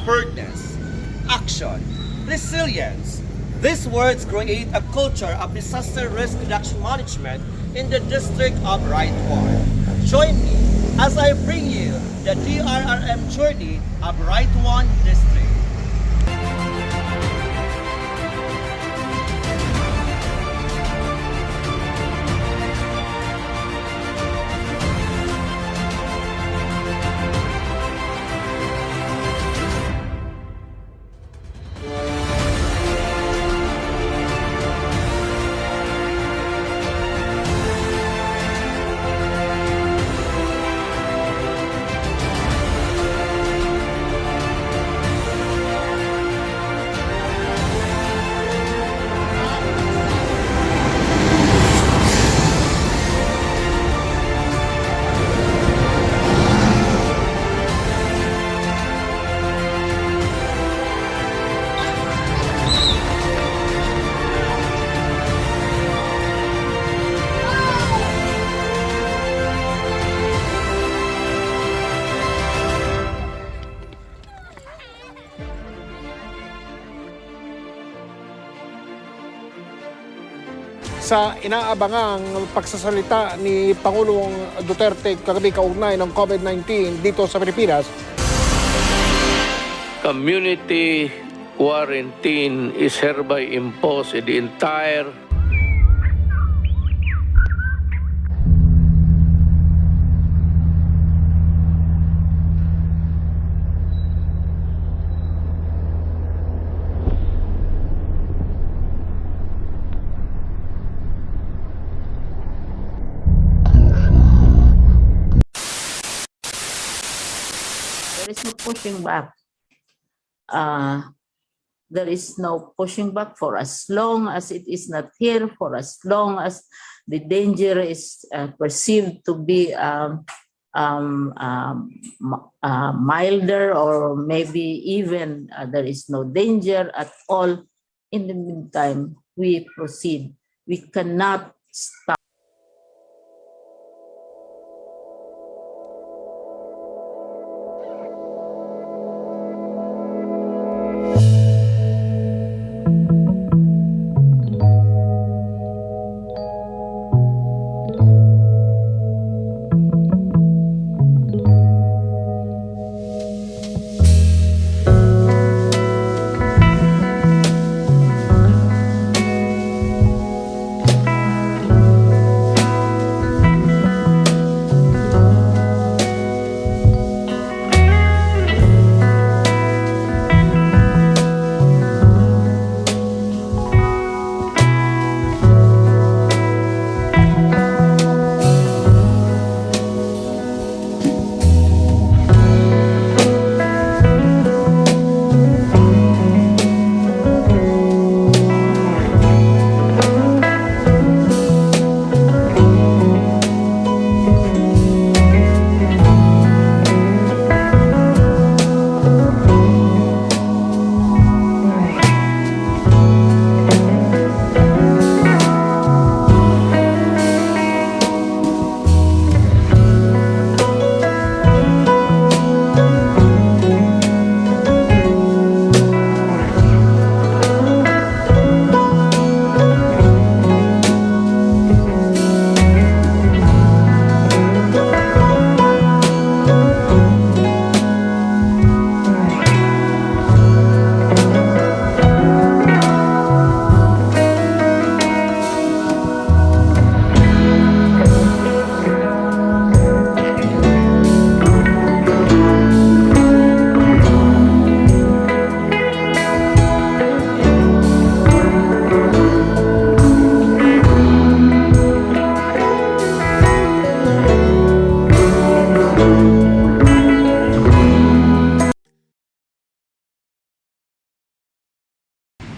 preparedness, action, resilience. These words create a culture of disaster risk reduction management in the District of Right One. Join me as I bring you the DRRM journey of Right One District. Sa inaabangang pagsasalita ni Pangulong Duterte kagabi kaugnay ng COVID-19 dito sa Pilipinas. Community quarantine is hereby imposed in the entire There is no pushing back. There is no pushing back for as long as it is not here, for as long as the danger is perceived to be milder, or maybe even there is no danger at all. In the meantime, we proceed. We cannot stop.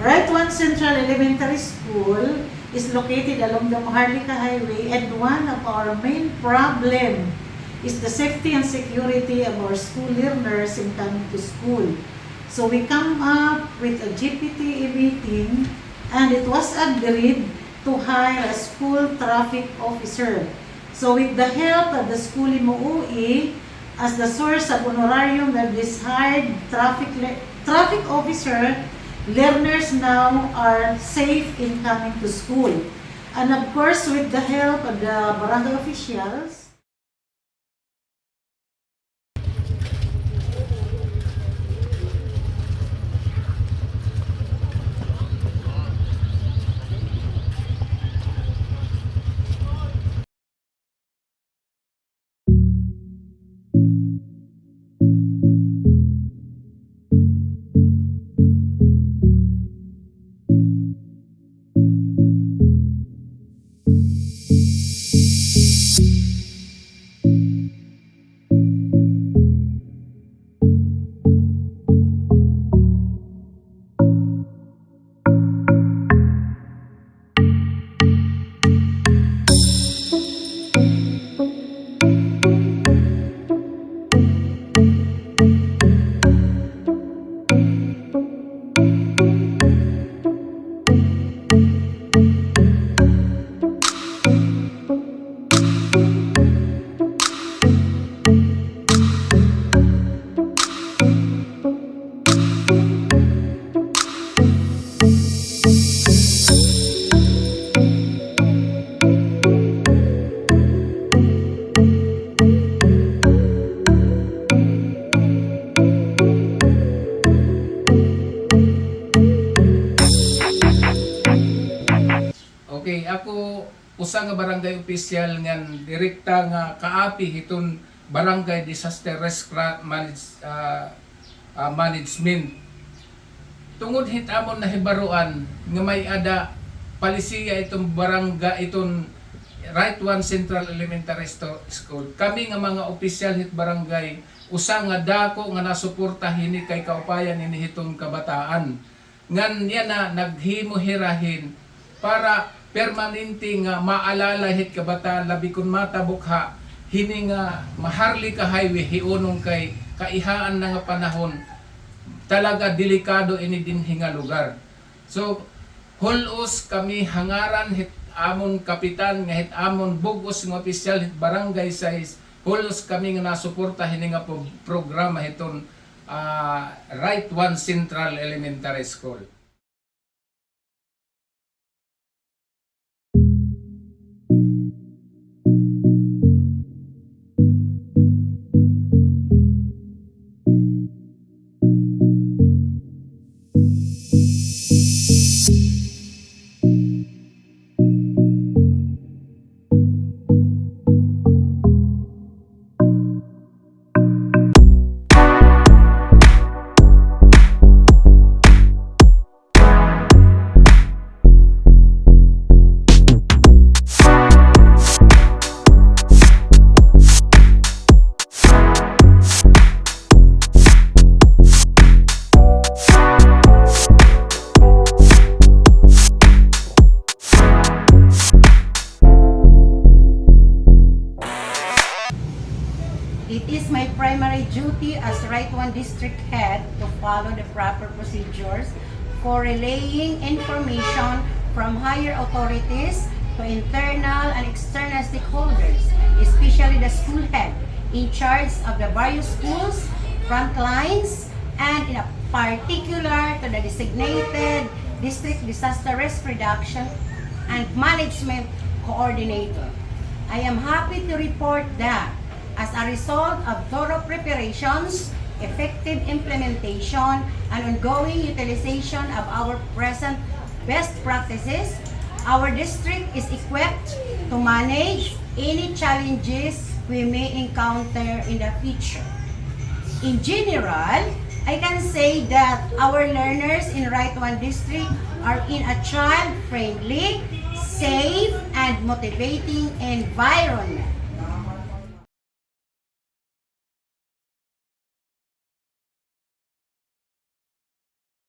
Right One Central Elementary School is located along the Maharlika Highway, and one of our main problem is the safety and security of our school learners in coming to school. So we come up with a GPTE meeting, and it was agreed to hire a school traffic officer. So with the help of the school MOE, as the source of honorarium of this hired traffic officer, learners now are safe in coming to school. And of course, with the help of the barangay officials, Okay, ako usa nga barangay official nga direkta nga kaapi hiton barangay disaster risk management. Tungod hitamon na hibaruan nga may ada palisiya itong barangay iton Right One Central Elementary School. Kami nga mga opisyal hit barangay usa nga dako nga nasuporta hini kay kaupayan ini hitong kabataan. Ngan yan na naghimo-hirahin para permanente nga maalala hit kabataan labi kun matabukha hini nga maharli ka highway hiunong kay kaihaan na nga panahon talaga delikado ini dinhi nga lugar. So hulos kami hangaran hit amon kapitan nga hit amon bugos nga opisyal hit barangay size hulos kami nga nasuporta hini nga programa hiton Right One Central Elementary School. It is my primary duty as Right One District Head to follow the proper procedures for relaying information from higher authorities to internal and external stakeholders, especially the school head in charge of the various schools, front lines, and in a particular to the designated District Disaster Risk Reduction and Management Coordinator. I am happy to report that as a result of thorough preparations, effective implementation, and ongoing utilization of our present best practices, our district is equipped to manage any challenges we may encounter in the future. In general, I can say that our learners in Right One District are in a child-friendly, safe, and motivating environment.